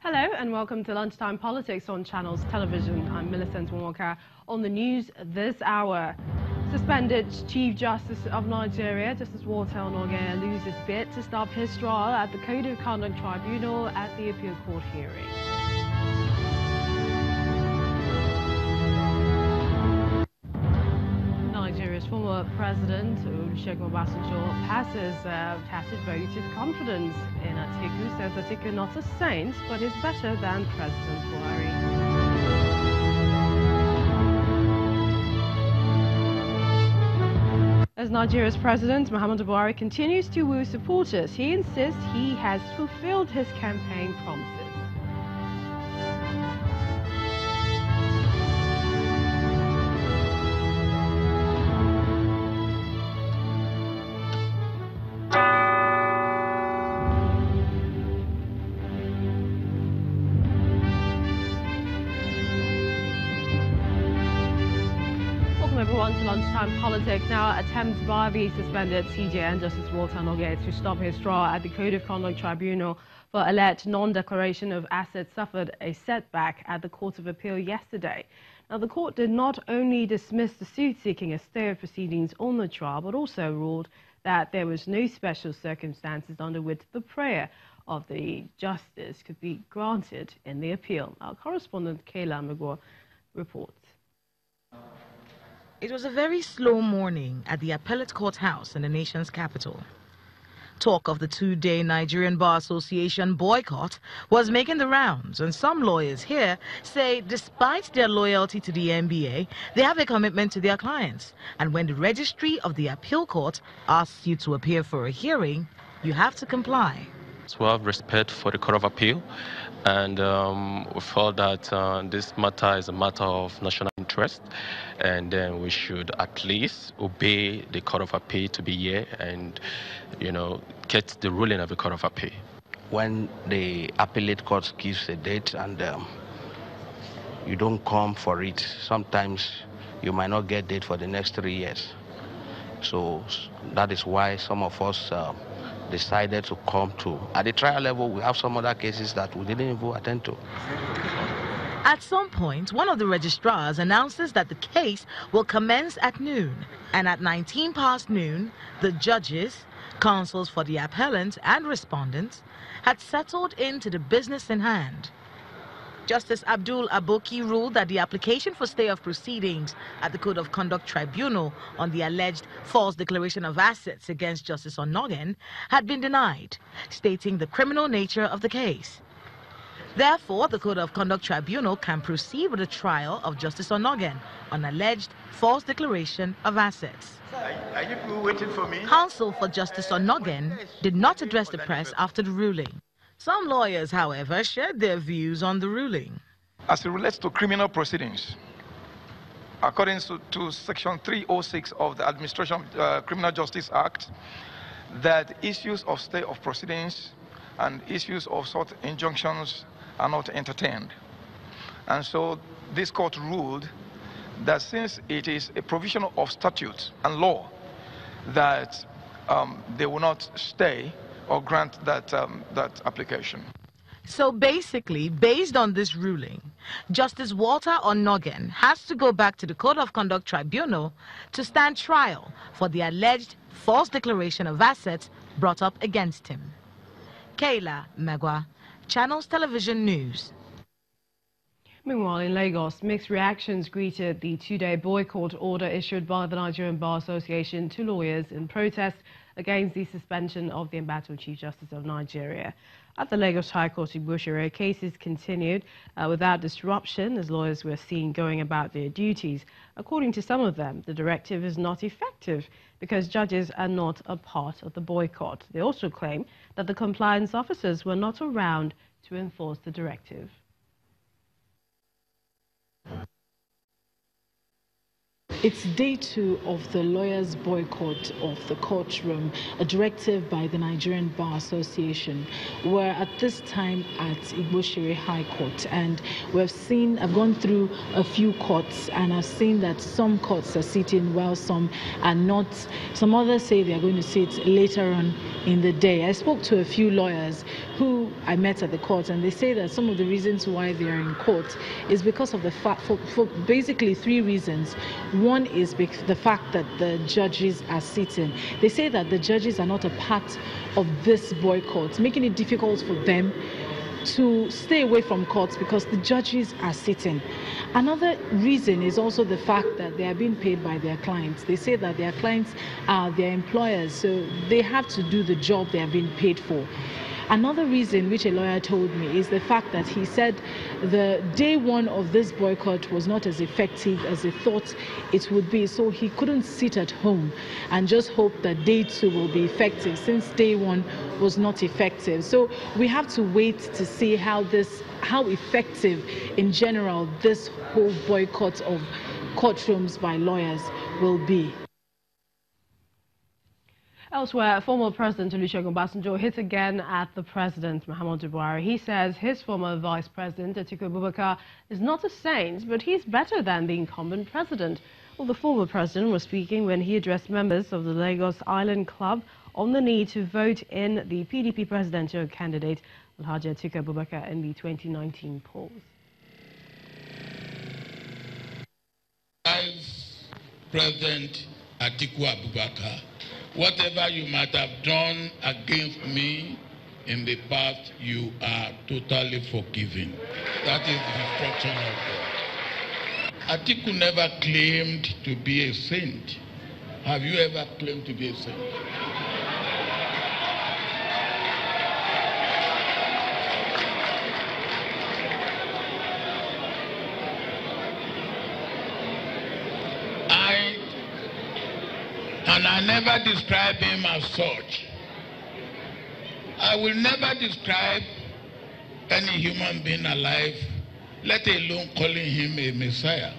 Hello and welcome to Lunchtime Politics on Channels Television. I'm Millicent Nwaka. On the news this hour, suspended Chief Justice of Nigeria, Justice Walter Onnoghen, loses bid to stop his trial at the Code of Conduct Tribunal at the appeal court hearing. Nigeria's former president, Olusegun Obasanjo, passes tacit vote of confidence in Atiku, says Atiku not a saint, but is better than President Buhari. As Nigeria's president, Muhammadu Buhari continues to woo supporters, he insists he has fulfilled his campaign promises. Everyone to Lunchtime Politics. Now, attempts by the suspended CJN Justice Walter Onnoghen to stop his trial at the Code of Conduct Tribunal for alleged non-declaration of assets suffered a setback at the Court of Appeal yesterday. Now, the court did not only dismiss the suit seeking a stay of proceedings on the trial, but also ruled that there was no special circumstances under which the prayer of the justice could be granted in the appeal. Our correspondent Kayla Magua reports. It was a very slow morning at the appellate courthouse in the nation's capital. Talk of the two-day Nigerian Bar Association boycott was making the rounds, and some lawyers here say despite their loyalty to the NBA, they have a commitment to their clients. And when the registry of the appeal court asks you to appear for a hearing, you have to comply. We have respect for the Court of Appeal, and we felt that this matter is a matter of national interest, and then we should at least obey the Court of Appeal to be here and, get the ruling of the Court of Appeal. When the appellate court gives a date and you don't come for it, sometimes you might not get date for the next 3 years. So that is why some of us decided to come to. At the trial level, we have some other cases that we didn't even attend to. At some point, one of the registrars announces that the case will commence at noon. And at 19 past noon, the judges, counsels for the appellant and respondents, had settled into the business in hand. Justice Abdul Aboki ruled that the application for stay of proceedings at the Code of Conduct Tribunal on the alleged false declaration of assets against Justice Onnoghen had been denied, stating the criminal nature of the case. Therefore, the Code of Conduct Tribunal can proceed with the trial of Justice Onnoghen on alleged false declaration of assets. Are you waiting for me? Counsel for Justice Onnoghen did not address the press after the ruling. Some lawyers, however, shared their views on the ruling. As it relates to criminal proceedings, according to Section 306 of the Administration Criminal Justice Act, that issues of stay of proceedings and issues of sort injunctions are not entertained. And so this court ruled that since it is a provision of statute and law that they will not stay or grant that application. So basically, based on this ruling, Justice Walter Onnoghen has to go back to the Code of Conduct Tribunal to stand trial for the alleged false declaration of assets brought up against him. Kayla Magua, Channels Television News. Meanwhile, in Lagos, mixed reactions greeted the two-day boycott order issued by the Nigerian Bar Association to lawyers in protest against the suspension of the embattled Chief Justice of Nigeria. At the Lagos High Court in Buharis, cases continued without disruption as lawyers were seen going about their duties. According to some of them, the directive is not effective because judges are not a part of the boycott. They also claim that the compliance officers were not around to enforce the directive. It's day 2 of the lawyers' boycott of the courtroom, a directive by the Nigerian Bar Association. We're at this time at Buharis High Court, and I've gone through a few courts, and I've seen that some courts are sitting while some are not. Some others say they are going to sit later on in the day. I spoke to a few lawyers who I met at the court, and they say that some of the reasons why they are in court is because of the fact, for basically 3 reasons. One is the fact that the judges are sitting. They say that the judges are not a part of this boycott, making it difficult for them to stay away from courts because the judges are sitting. Another reason is also the fact that they are being paid by their clients. They say that their clients are their employers, so they have to do the job they are being paid for. Another reason, which a lawyer told me, is the fact that he said the day 1 of this boycott was not as effective as he thought it would be, so he couldn't sit at home and just hope that day 2 will be effective, since day 1 was not effective. So we have to wait to see how effective in general this whole boycott of courtrooms by lawyers will be. Elsewhere, former President Olusegun Obasanjo hit again at the President, Muhammadu Buhari. He says his former Vice President, Atiku Abubakar, is not a saint, but he's better than the incumbent president. Well, the former president was speaking when he addressed members of the Lagos Island Club on the need to vote in the PDP presidential candidate, Alhaji Atiku Abubakar, in the 2019 polls. Vice President Atiku Abubakar, whatever you might have done against me in the past, you are totally forgiven. That is the instruction of God. Atiku never claimed to be a saint. Have you ever claimed to be a saint? And I never describe him as such. I will never describe any human being alive, let alone calling him a messiah.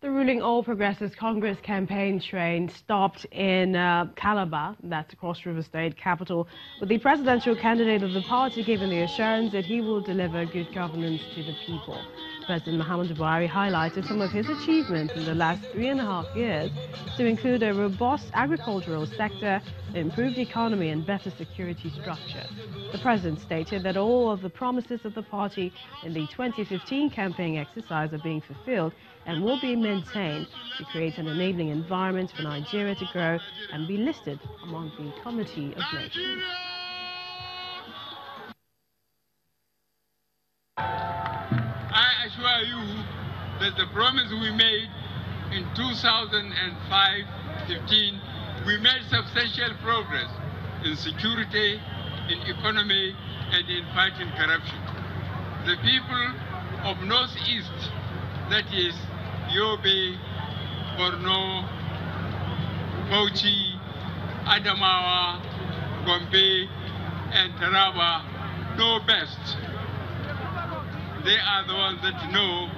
The ruling All Progressives Congress campaign train stopped in Calabar, that's Cross River State capital, with the presidential candidate of the party giving the assurance that he will deliver good governance to the people. President Muhammadu Buhari highlighted some of his achievements in the last 3.5 years, to include a robust agricultural sector, improved economy and better security structure. The president stated that all of the promises of the party in the 2015 campaign exercise are being fulfilled and will be maintained to create an enabling environment for Nigeria to grow and be listed among the Committee of Nations. I assure you that the promise we made in 2015, we made substantial progress in security, in economy, and in fighting corruption. The people of Northeast, that is Yobe, Borno, Bauchi, Adamawa, Gombe, and Taraba know best. They are the ones that know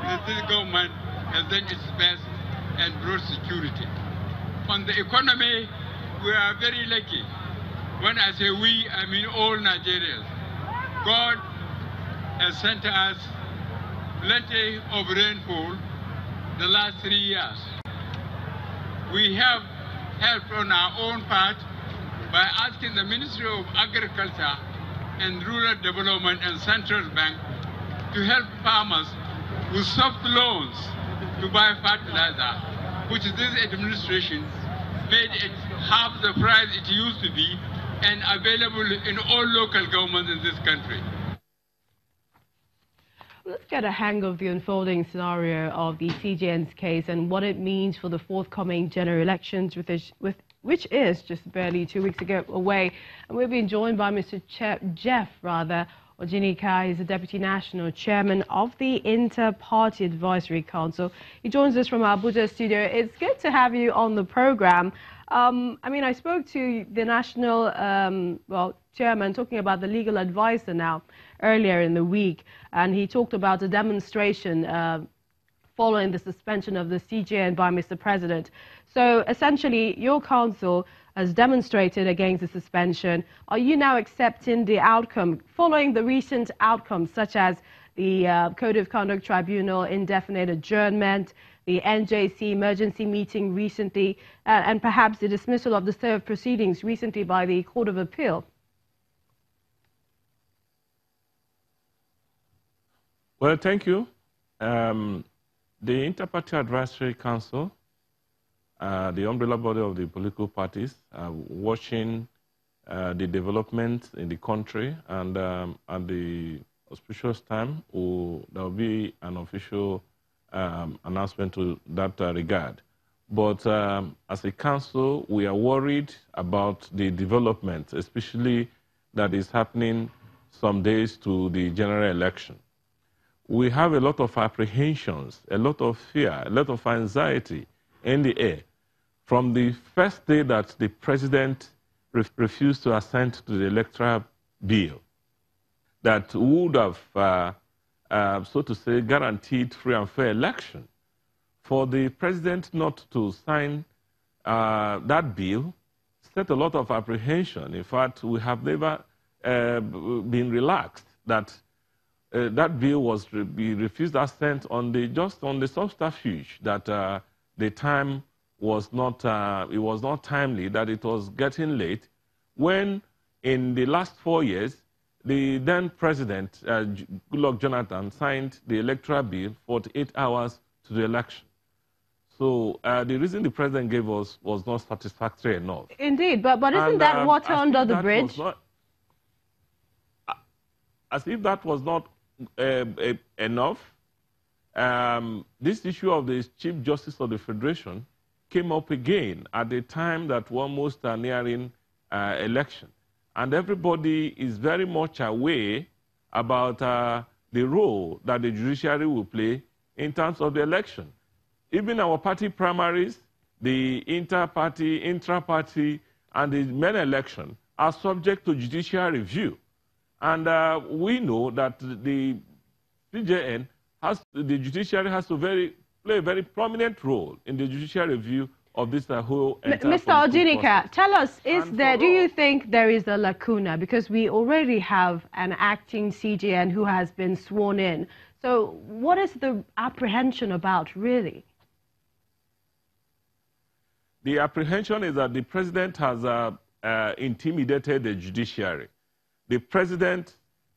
that this government has done its best and brought security. On the economy, we are very lucky. When I say we, I mean all Nigerians. God has sent us plenty of rainfall the last 3 years. We have helped on our own part by asking the Ministry of Agriculture and Rural Development and Central Bank to help farmers with soft loans to buy fertilizer, which this administration made it half the price it used to be and available in all local governments in this country. Let's get a hang of the unfolding scenario of the CJN's case and what it means for the forthcoming general elections, which is just barely 2 weeks away. And we're being joined by Mr. Jeff Ojinika. He's the Deputy National Chairman of the Interparty Advisory Council. He joins us from our Abuja studio. It's good to have you on the program. I mean, I spoke to the national, chairman, talking about the legal advisor now earlier in the week, and he talked about a demonstration following the suspension of the CJN by Mr. President. So essentially, your council has demonstrated against the suspension. Are you now accepting the outcome following the recent outcomes, such as the Code of Conduct Tribunal indefinite adjournment, the NJC emergency meeting recently, and perhaps the dismissal of the served proceedings recently by the Court of Appeal? Well, thank you. The Interparty Advisory Council, the umbrella body of the political parties, are watching the development in the country, and at the auspicious time, there will be an official announcement to that regard. But as a council, we are worried about the development, especially that is happening some days to the general election. We have a lot of apprehensions, a lot of fear, a lot of anxiety in the air from the first day that the president refused to assent to the electoral bill that would have, so to say, guaranteed free and fair election. For the president not to sign that bill set a lot of apprehension. In fact, we have never been relaxed that that bill was refused assent on just on the subterfuge that the time was not it was not timely, that it was getting late, when in the last 4 years the then president Goodluck Jonathan signed the electoral bill 48 hours to the election. So the reason the president gave us was not satisfactory enough. Indeed, but isn't that water under the bridge? As if that was not enough, this issue of the Chief Justice of the Federation came up again at the time that we're almost nearing election. And everybody is very much aware about the role that the judiciary will play in terms of the election. Even our party primaries, the Interparty, Intraparty, and the main election are subject to judicial review. And we know that the CJN the judiciary has to play a very prominent role in the judicial review of this whole entire Mr. Ojinika, tell us, do you think there is a lacuna? Because we already have an acting CJN who has been sworn in. So what is the apprehension about, really? The apprehension is that the president has intimidated the judiciary. The president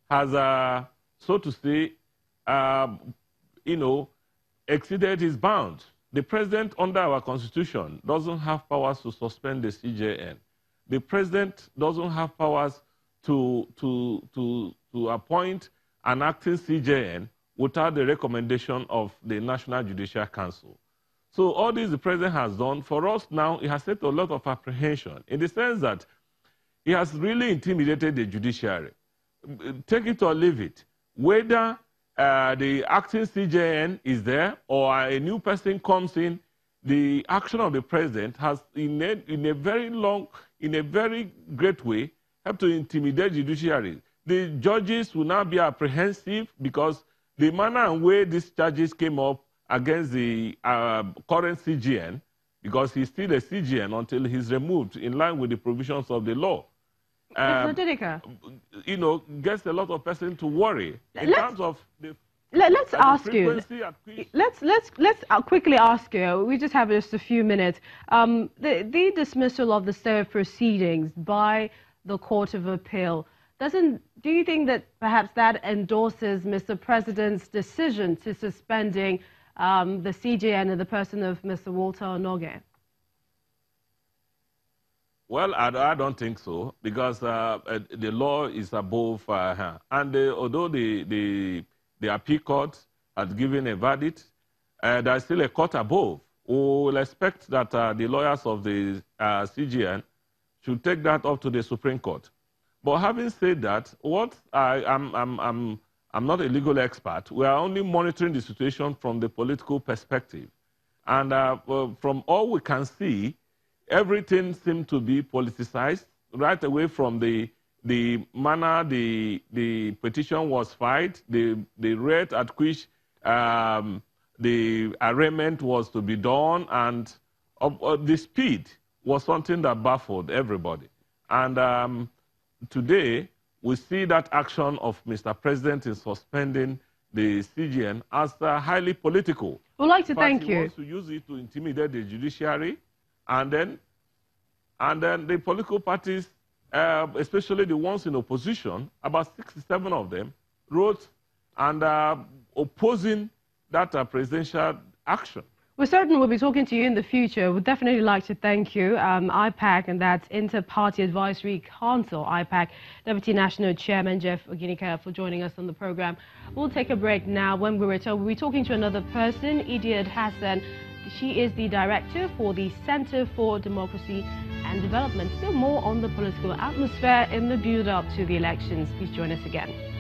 has, so to say, exceeded his bounds. The president, under our constitution, doesn't have powers to suspend the CJN. The president doesn't have powers to appoint an acting CJN without the recommendation of the National Judicial Council. So all this the president has done, for us now, it has set a lot of apprehension in the sense that he has really intimidated the judiciary. Take it or leave it. Whether the acting CJN is there or a new person comes in, the action of the president has, in a very great way, helped to intimidate the judiciary. The judges will now be apprehensive because the manner and way these charges came up against the current CJN, because he's still a CJN until he's removed in line with the provisions of the law. Gets a lot of person to worry in terms of the. Let's ask you. Let's quickly ask you. We just have just a few minutes. The dismissal of the served proceedings by the Court of Appeal do you think that perhaps that endorses Mr. President's decision to suspending the CJN in the person of Mr. Walter Onoge? Well, I don't think so, because the law is above her. And although the appeal court has given a verdict, there is still a court above who will expect that the lawyers of the CJN should take that up to the Supreme Court. But having said that, I'm not a legal expert. We are only monitoring the situation from the political perspective. And from all we can see, everything seemed to be politicized right away from the manner the petition was filed, the rate at which the arraignment was to be done, and the speed was something that baffled everybody. And today, we see that action of Mr. President in suspending the CGN as highly political. We'd like to thank He you. wants to use it to intimidate the judiciary, and then the political parties, especially the ones in opposition, about 67 of them, wrote and opposing that presidential action. We certainly will be talking to you in the future. We'd definitely like to thank you, IPAC, and that's Interparty Advisory Council, IPAC, Deputy National Chairman Jeff Oginika, for joining us on the program. We'll take a break now. When we return, we'll be talking to another person, Idiot Hassan. She is the director for the Center for Democracy and Development. Still more on the political atmosphere in the build-up to the elections. Please join us again.